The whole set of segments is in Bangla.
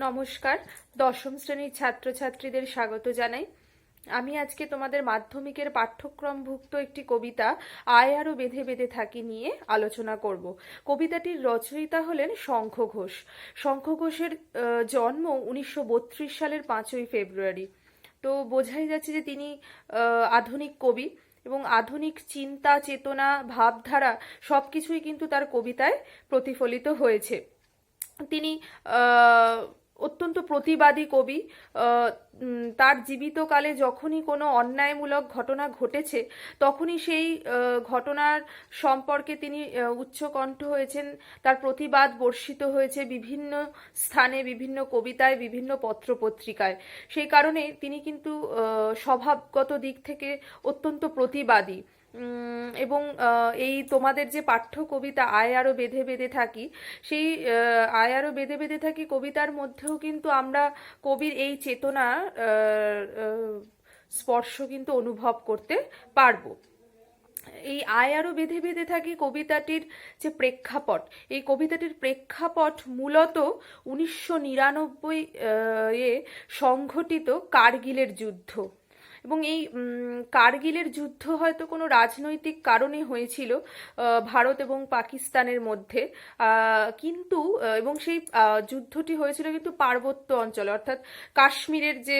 নমস্কার। দশম শ্রেণীর ছাত্রছাত্রীদের স্বাগত জানাই। আমি আজকে তোমাদের মাধ্যমিকের পাঠ্যক্রমভুক্ত একটি কবিতা আয় আরো বেঁধে বেঁধে থাকি নিয়ে আলোচনা করব। কবিতাটির রচয়িতা হলেন শঙ্খ ঘোষ। শঙ্খ ঘোষের জন্ম 1932 সালের 5ই ফেব্রুয়ারি। তো বোঝাই যাচ্ছে যে তিনি আধুনিক কবি এবং আধুনিক চিন্তা চেতনা ভাবধারা সবকিছুই কিন্তু তার কবিতায় প্রতিফলিত হয়েছে। তিনি অত্যন্ত প্রতিবাদী কবি। তার জীবিতকালে যখনই কোনো অন্যায়মূলক ঘটনা ঘটেছে তখনই সেই ঘটনার সম্পর্কে তিনি উচ্চকণ্ঠ হয়েছেন, তার প্রতিবাদ বর্ষিত হয়েছে বিভিন্ন স্থানে, বিভিন্ন কবিতায়, বিভিন্ন পত্রপত্রিকায়। সেই কারণে তিনি কিন্তু স্বভাবগত দিক থেকে অত্যন্ত প্রতিবাদী। এবং এই তোমাদের যে পাঠ্য কবিতা আয় আরো বেঁধে বেঁধে থাকি, সেই আয় আরো বেঁধে বেঁধে থাকি কবিতার মধ্যেও কিন্তু আমরা কবির এই চেতনা স্পর্শ কিন্তু অনুভব করতে পারবো। এই আয় আরো বেঁধে বেঁধে থাকি কবিতাটির যে প্রেক্ষাপট, এই কবিতাটির প্রেক্ষাপট মূলত 1999 এ সংঘটিত কার্গিলের যুদ্ধ। এবং এই কার্গিলের যুদ্ধ হয়তো কোনো রাজনৈতিক কারণে হয়েছিল ভারত এবং পাকিস্তানের মধ্যে, কিন্তু এবং সেই যুদ্ধটি হয়েছিল কিন্তু পার্বত্য অঞ্চলে, অর্থাৎ কাশ্মীরের যে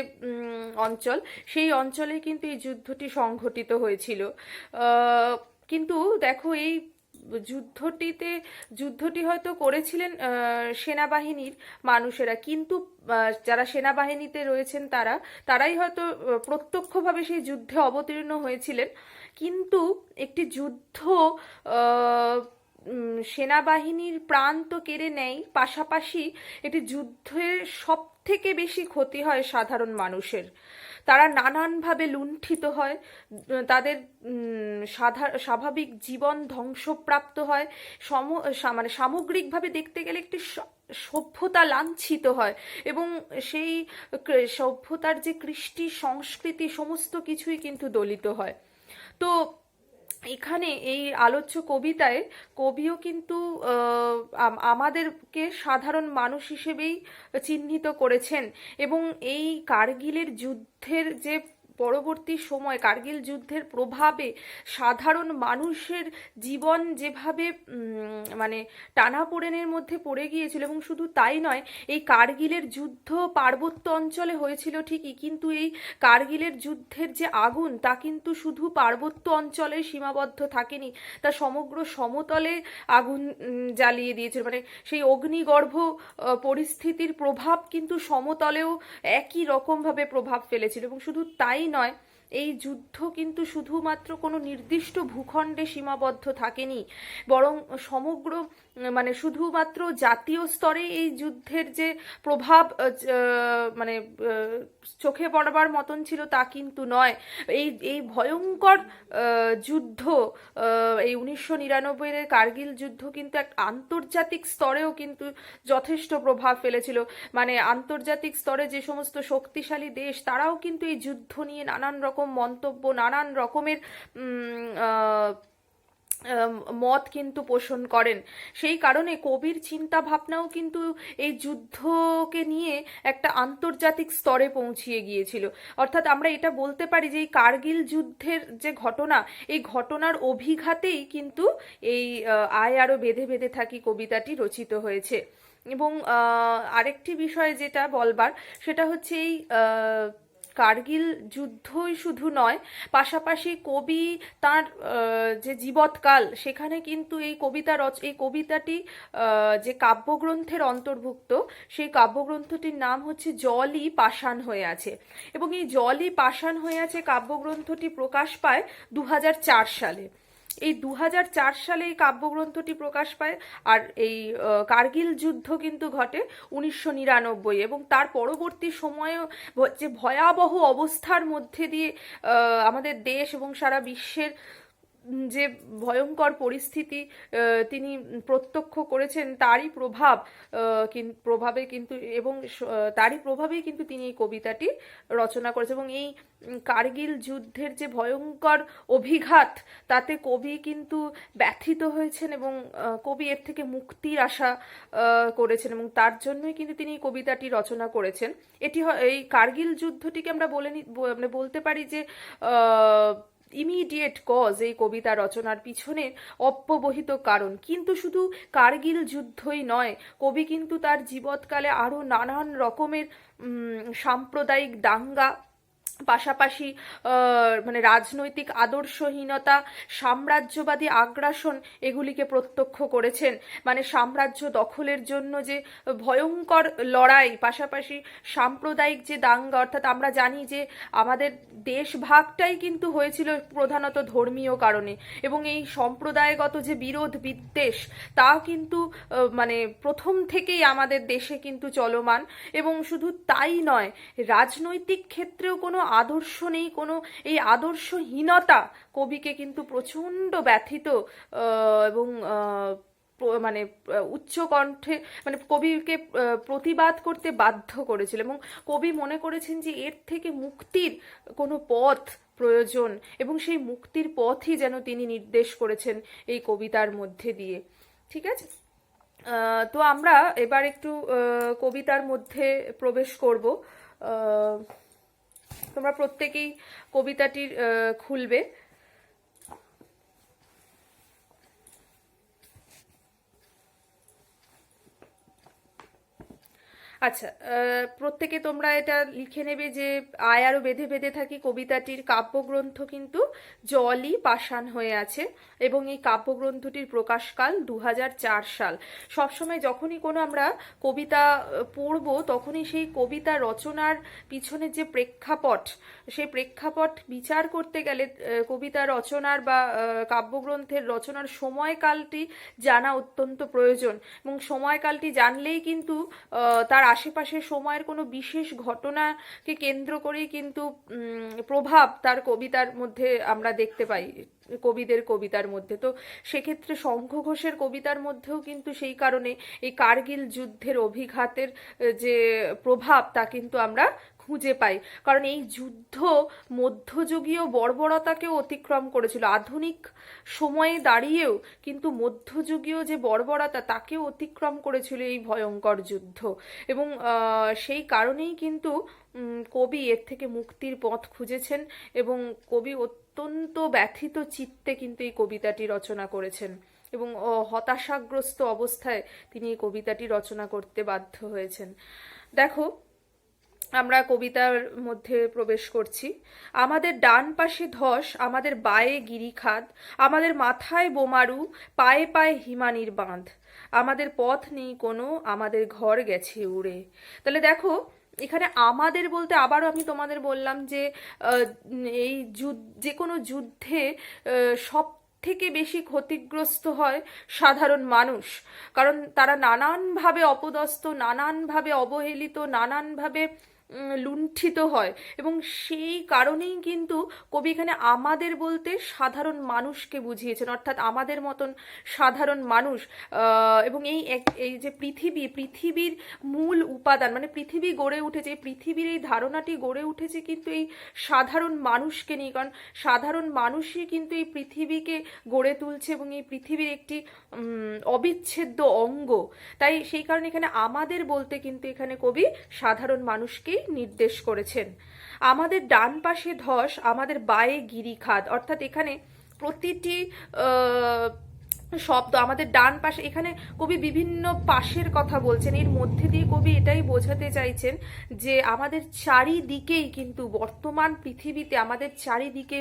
অঞ্চল, সেই অঞ্চলে কিন্তু এই যুদ্ধটি সংঘটিত হয়েছিল। কিন্তু দেখো, এই যুদ্ধটি হয়তো করেছিলেন সেনাবাহিনীর মানুষেরা, কিন্তু যারা সেনাবাহিনীতে রয়েছেন তারাই হয়তো প্রত্যক্ষভাবে সেই যুদ্ধে অবতীর্ণ হয়েছিলেন। কিন্তু একটি যুদ্ধ সেনাবাহিনীর প্রাণ তো কেড়ে নেয়, পাশাপাশি একটি যুদ্ধের সব থেকে বেশি ক্ষতি হয় সাধারণ মানুষের। তারা নানানভাবে লুণ্ঠিত হয়, তাদের স্বাভাবিক জীবন ধ্বংসপ্রাপ্ত হয়, মানে সামগ্রিকভাবে দেখতে গেলে একটি সভ্যতা লাঞ্ছিত হয়, এবং সেই সভ্যতার যে কৃষ্টি সংস্কৃতি সমস্ত কিছুই কিন্তু দলিত হয়। তো এখানে এই আলোচ্য কবিতায় কবিও কিন্তু আমাদেরকে সাধারণ মানুষ হিসেবেই চিহ্নিত করেছেন, এবং এই কার্গিলের যুদ্ধের যে পরবর্তী সময়, কার্গিল যুদ্ধের প্রভাবে সাধারণ মানুষের জীবন যেভাবে মানে টানাপোড়েনের মধ্যে পড়ে গিয়েছিল, এবং শুধু তাই নয়, এই কার্গিলের যুদ্ধ পার্বত্য অঞ্চলে হয়েছিল ঠিকই, কিন্তু এই কার্গিলের যুদ্ধের যে আগুন তা কিন্তু শুধু পার্বত্য অঞ্চলে সীমাবদ্ধ থাকেনি, তা সমগ্র সমতলে আগুন জ্বালিয়ে দিয়েছিল। মানে সেই অগ্নিগর্ভ পরিস্থিতির প্রভাব কিন্তু সমতলেও একই রকমভাবে প্রভাব ফেলেছিল। এবং শুধু তাই নয়, এই যুদ্ধ কিন্তু শুধুমাত্র কোনো নির্দিষ্ট ভূখণ্ডে সীমাবদ্ধ থাকেনি, বরং সমগ্র মানে শুধুমাত্র জাতীয় স্তরে এই যুদ্ধের যে প্রভাব মানে চোখে পড়বার মতন ছিল তা কিন্তু নয়। এই এই ভয়ঙ্কর যুদ্ধ, এই 1999 কার্গিল যুদ্ধ কিন্তু এক আন্তর্জাতিক স্তরেও কিন্তু যথেষ্ট প্রভাব ফেলেছিল। মানে আন্তর্জাতিক স্তরে যে সমস্ত শক্তিশালী দেশ, তারাও কিন্তু এই যুদ্ধ নিয়ে নানান রকম মন্তব্য, নানান রকমের মত কিন্তু পোষণ করেন। সেই কারণে কবির চিন্তা ভাবনাও কিন্তু এই যুদ্ধকে নিয়ে একটা আন্তর্জাতিক স্তরে পৌঁছিয়ে গিয়েছিল। অর্থাৎ আমরা এটা বলতে পারি যে এই কার্গিল যুদ্ধের যে ঘটনা, এই ঘটনার অভিঘাতেই কিন্তু এই আয় আরো বেঁধে বেঁধে থাকি কবিতাটি রচিত হয়েছে। এবং আরেকটি বিষয় যেটা বলবার, সেটা হচ্ছে এই কার্গিল যুদ্ধই শুধু নয়, পাশাপাশি কবি তার যে জীবৎকাল, সেখানে কিন্তু এই কবিতাটি যে কাব্যগ্রন্থের অন্তর্ভুক্ত, সেই কাব্যগ্রন্থটির নাম হচ্ছে জলই পাষাণ হয়ে আছে। এবং এই জলই পাষাণ হয়ে আছে কাব্যগ্রন্থটি প্রকাশ পায় 2004 সালে। এই 2004 সালে এই কাব্যগ্রন্থটি প্রকাশ পায়, আর এই কার্গিল যুদ্ধ কিন্তু ঘটে 1999, এবং তার পরবর্তী সময়েও যে ভয়াবহ অবস্থার মধ্যে দিয়ে আমাদের দেশ এবং সারা বিশ্বের যে ভয়ঙ্কর পরিস্থিতি তিনি প্রত্যক্ষ করেছেন, তারই প্রভাবেই কিন্তু তিনি এই কবিতাটি রচনা করেছেন। এবং এই কার্গিল যুদ্ধের যে ভয়ঙ্কর অভিঘাত, তাতে কবি কিন্তু ব্যথিত হয়েছেন এবং কবি এর থেকে মুক্তির আশা করেছেন, এবং তার জন্যই কিন্তু তিনি এই কবিতাটি রচনা করেছেন। এই কার্গিল যুদ্ধটিকে আমরা বলতে পারি যে ইমিডিয়েট কজ এই কবিতা রচনার পিছনে অব্যবহিত কারণ। কিন্তু শুধু কার্গিল যুদ্ধই নয়, কবি কিন্তু তার জীবৎকালে আরও নানান রকমের সাম্প্রদায়িক দাঙ্গা, পাশাপাশি মানে রাজনৈতিক আদর্শহীনতা, সাম্রাজ্যবাদী আগ্রাসন, এগুলিকে প্রত্যক্ষ করেছেন। মানে সাম্রাজ্য দখলের জন্য যে ভয়ঙ্কর লড়াই, পাশাপাশি সাম্প্রদায়িক যে দাঙ্গা, অর্থাৎ আমরা জানি যে আমাদের দেশ ভাগটাই কিন্তু হয়েছিল প্রধানত ধর্মীয় কারণে, এবং এই সম্প্রদায়গত যে বিরোধ বিদ্বেষ, তা কিন্তু মানে প্রথম থেকেই আমাদের দেশে কিন্তু চলমান। এবং শুধু তাই নয়, রাজনৈতিক ক্ষেত্রেও কোনো আদর্শ নেই, কোনো এই আদর্শহীনতা কবিকে কিন্তু প্রচণ্ড ব্যথিত এবং মানে উচ্চ কণ্ঠে মানে কবিকে প্রতিবাদ করতে বাধ্য করেছিল। এবং কবি মনে করেছেন যে এর থেকে মুক্তির কোনো পথ প্রয়োজন, এবং সেই মুক্তির পথই যেন তিনি নির্দেশ করেছেন এই কবিতার মধ্যে দিয়ে। ঠিক আছে, তো আমরা এবার একটু কবিতার মধ্যে প্রবেশ করব। তোমরা প্রত্যেকেই কবিতাটির খুলবে। আচ্ছা, প্রত্যেকে তোমরা এটা লিখে নেবে যে আয় আরো বেঁধে বেঁধে থাকি কবিতাটির কাব্যগ্রন্থ কিন্তু জলই পাষাণ হয়ে আছে, এবং এই কাব্যগ্রন্থটির প্রকাশকাল 2004 সাল। সবসময় যখনই কোনো আমরা কবিতা পড়ব, তখনই সেই কবিতা রচনার পিছনে যে প্রেক্ষাপট, সেই প্রেক্ষাপট বিচার করতে গেলে কবিতা রচনার বা কাব্যগ্রন্থের রচনার সময়কালটি জানা অত্যন্ত প্রয়োজন। এবং সময়কালটি জানলেই কিন্তু তার আশেপাশের সময়ের কোনো বিশেষ ঘটনাকে কেন্দ্র করেই কিন্তু প্রভাব তার কবিতার মধ্যে আমরা দেখতে পাই, কবিদের কবিতার মধ্যে। তো সেক্ষেত্রে শঙ্খ ঘোষের কবিতার মধ্যেও কিন্তু সেই কারণে এই কার্গিল যুদ্ধের অভিঘাতের যে প্রভাব, তা কিন্তু আমরা খুঁজে পাই। কারণ এই যুদ্ধ মধ্যযুগীয় বর্বরতাকেও অতিক্রম করেছিল, আধুনিক সময়ে দাঁড়িয়েও কিন্তু মধ্যযুগীয় যে বর্বরতা, তাকেও অতিক্রম করেছিল এই ভয়ঙ্কর যুদ্ধ। এবং সেই কারণেই কিন্তু কবি এর থেকে মুক্তির পথ খুঁজেছেন, এবং কবি অত্যন্ত ব্যথিত চিত্তে কিন্তু এই কবিতাটি রচনা করেছেন, এবং হতাশাগ্রস্ত অবস্থায় তিনি এই কবিতাটি রচনা করতে বাধ্য হয়েছেন। দেখো, আমরা কবিতার মধ্যে প্রবেশ করছি। আমাদের ডান পাশে ধস, আমাদের বায়ে গিরিখাদ, আমাদের মাথায় বোমারু, পায়ে পায়ে হিমানির বাঁধ, আমাদের পথ নেই কোনো, আমাদের ঘর গেছে উড়ে। তাহলে দেখো, এখানে আমাদের বলতে আবারও আমি তোমাদের বললাম যে এই যে কোনো যুদ্ধে সব থেকে বেশি ক্ষতিগ্রস্ত হয় সাধারণ মানুষ, কারণ তারা নানানভাবে অপদস্থ, নানানভাবে অবহেলিত, নানানভাবে লুণ্ঠিত হয়। এবং সেই কারণেই কিন্তু কবি এখানে আমাদের বলতে সাধারণ মানুষকে বুঝিয়েছেন, অর্থাৎ আমাদের মতন সাধারণ মানুষ। এবং এই যে পৃথিবীর মূল উপাদান, মানে পৃথিবী গড়ে উঠেছে, পৃথিবীর এই ধারণাটি গড়ে উঠেছে কিন্তু এই সাধারণ মানুষকে নিয়ে, কারণ সাধারণ মানুষই কিন্তু এই পৃথিবীকে গড়ে তুলছে এবং এই পৃথিবীর একটি অবিচ্ছেদ্য অঙ্গ। তাই সেই কারণে এখানে আমাদের বলতে কিন্তু এখানে কবি সাধারণ মানুষকে নির্দেশ করেছেন। আমাদের ডান পাশে ধস, আমাদের বায়ে গিরিখাদ, অর্থাৎ এখানে প্রতিটি শব্দ আমাদের ডান পাশে, এখানে কবি বিভিন্ন পাশের কথা বলছেন। এর মধ্যে দিয়ে কবি এটাই বোঝাতে চাইছেন যে আমাদের চারিদিকেই কিন্তু বর্তমান পৃথিবীতে আমাদের চারিদিকে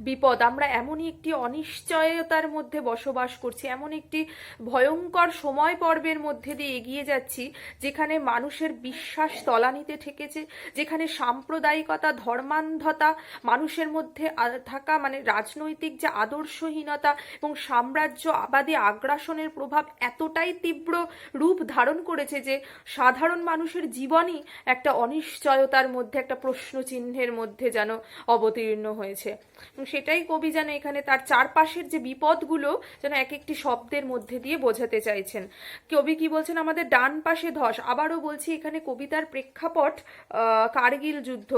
বিপদ। আমরা এমনই একটি অনিশ্চয়তার মধ্যে বসবাস করছি, এমন একটি ভয়ঙ্কর সময় পর্বের মধ্যে দিয়ে এগিয়ে যাচ্ছি, যেখানে মানুষের বিশ্বাস তলানিতে ঠেকেছে, যেখানে সাম্প্রদায়িকতা, ধর্মান্ধতা, মানুষের মধ্যে থাকা মানে রাজনৈতিক যে আদর্শহীনতা এবং সাম্রাজ্য ভারতবাদী আগ্রাসনের প্রভাব এতটাই তীব্র রূপ ধারণ করেছে যে সাধারণ মানুষের জীবনই একটা অনিশ্চয়তার মধ্যে, একটা প্রশ্ন চিহ্নের মধ্যে যেন অবতীর্ণ হয়েছে। সেটাই কবি যেন এখানে তার চারপাশের যে বিপদগুলো যেন এক একটি শব্দের মধ্যে দিয়ে বোঝাতে চাইছেন। কবি কি বলছেন, আমাদের ডান পাশে ধস। আবারও বলছি, এখানে কবিতার প্রেক্ষাপট কার্গিল যুদ্ধ,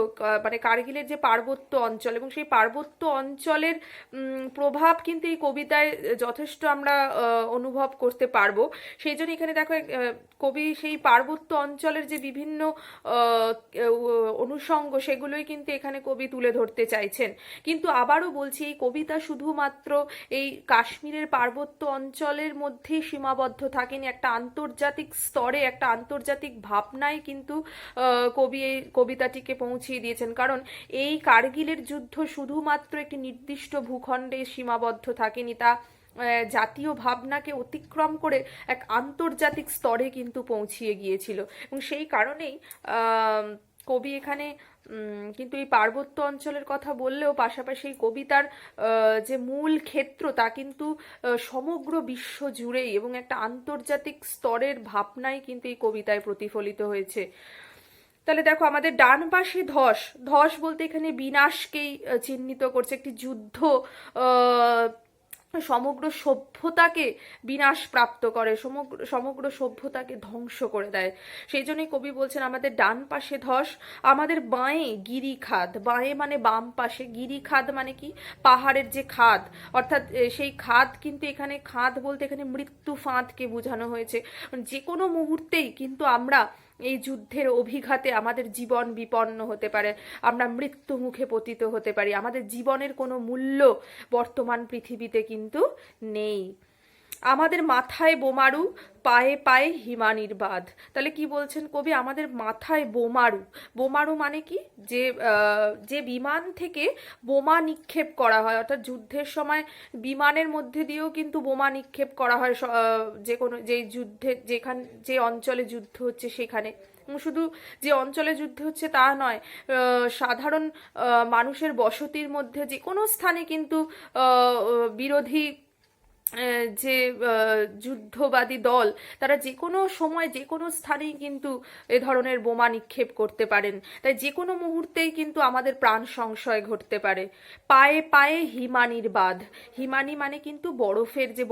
মানে কার্গিলের যে পার্বত্য অঞ্চল, এবং সেই পার্বত্য অঞ্চলের প্রভাব কিন্তু এই কবিতায় যথেষ্ট আমরা অনুভব করতে পারবো। সেই জন্য এখানে দেখো কবি সেই পার্বত্য অঞ্চলের যে বিভিন্ন অনুষঙ্গ সেগুলোই কিন্তু এখানে কবি তুলে ধরতে চাইছেন। কিন্তু আবারও বলছি, এই কবিতা শুধুমাত্র এই কাশ্মীরের পার্বত্য অঞ্চলের মধ্যেই সীমাবদ্ধ থাকেনি, একটা আন্তর্জাতিক স্তরে, একটা আন্তর্জাতিক ভাবনায় কিন্তু কবি এই কবিতাটিকে পৌঁছিয়ে দিয়েছেন। কারণ এই কার্গিলের যুদ্ধ শুধুমাত্র একটি নির্দিষ্ট ভূখণ্ডে সীমাবদ্ধ থাকেনি, তা জাতীয় ভাবনাকে অতিক্রম করে এক আন্তর্জাতিক স্তরে কিন্তু পৌঁছিয়ে গিয়েছিল। এবং সেই কারণেই কবি এখানে কিন্তু এই পার্বত্য অঞ্চলের কথা বললেও পাশাপাশি এই কবিতার যে মূল ক্ষেত্র তা কিন্তু সমগ্র বিশ্ব জুড়েই এবং একটা আন্তর্জাতিক স্তরের ভাবনাই কিন্তু এই কবিতায় প্রতিফলিত হয়েছে। তাহলে দেখো, আমাদের ডান পাশে ধস, ধস বলতে এখানে বিনাশকেই চিহ্নিত করছে। একটি যুদ্ধ সমগ্র সভ্যতাকে বিনাশ প্রাপ্ত করে, সমগ্র সভ্যতাকে ধ্বংস করে দেয়। সেই জন্যই কবি বলছেন আমাদের ডান পাশে ধস, আমাদের বাঁয়ে গিরিখাদ। বাঁয়ে মানে বাম পাশে, গিরিখাদ মানে কি, পাহাড়ের যে খাদ, অর্থাৎ সেই খাদ কিন্তু এখানে, খাদ বলতে এখানে মৃত্যু ফাঁদকে বোঝানো হয়েছে। যে কোনো মুহূর্তেই কিন্তু আমরা এই যুদ্ধের অভিঘাতে আমাদের জীবন বিপন্ন হতে পারে, আমরা মৃত্যু মুখে পতিত হতে পারি, আমাদের জীবনের কোনো মূল্য বর্তমান পৃথিবীতে কিন্তু নেই। আমাদের মাথায় বোমারু, পায়ে পায়ে হিমানির বাঁধ। তাহলে কি বলছেন কবি, আমাদের মাথায় বোমারু। বোমারু মানে কি, যে বিমান থেকে বোমা নিক্ষেপ করা হয়, অর্থাৎ যুদ্ধের সময় বিমানের মধ্যে দিয়েও কিন্তু বোমা নিক্ষেপ করা হয় যে কোনো, যেই যুদ্ধে, যে অঞ্চলে যুদ্ধ হচ্ছে সেখানে। শুধু যে অঞ্চলে যুদ্ধ হচ্ছে তা নয়, সাধারণ মানুষের বসতির মধ্যে যে কোনো স্থানে কিন্তু বিরোধী যে যুদ্ধবাদী দল তারা যে কোনো সময় যে কোনো স্থানেই কিন্তু এ ধরনের বোমা নিক্ষেপ করতে পারেন। তাই যে কোনো মুহূর্তেই কিন্তু আমাদের প্রাণ সংশয় ঘটতে পারে। পায়ে পায়ে হিমানির বাঁধ, হিমানি মানে কিন্তু বরফের যে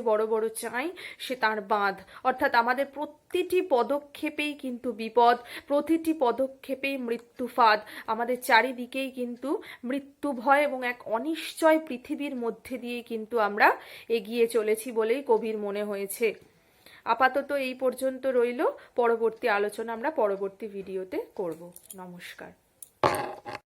বড় বড় চাই, সে তার বাঁধ। অর্থাৎ আমাদের প্রতিটি পদক্ষেপেই কিন্তু বিপদ, প্রতিটি পদক্ষেপেই মৃত্যু ফাঁদ, আমাদের চারিদিকেই কিন্তু মৃত্যু ভয় এবং এক অনিশ্চয় পৃথিবীর মধ্যে দিয়ে কিন্তু আমরা এগিয়ে চলেছি বলেই কবির মনে হয়েছে। আপাতত এই পর্যন্ত রইল, পরবর্তী আলোচনা আমরা পরবর্তী ভিডিওতে করব। নমস্কার।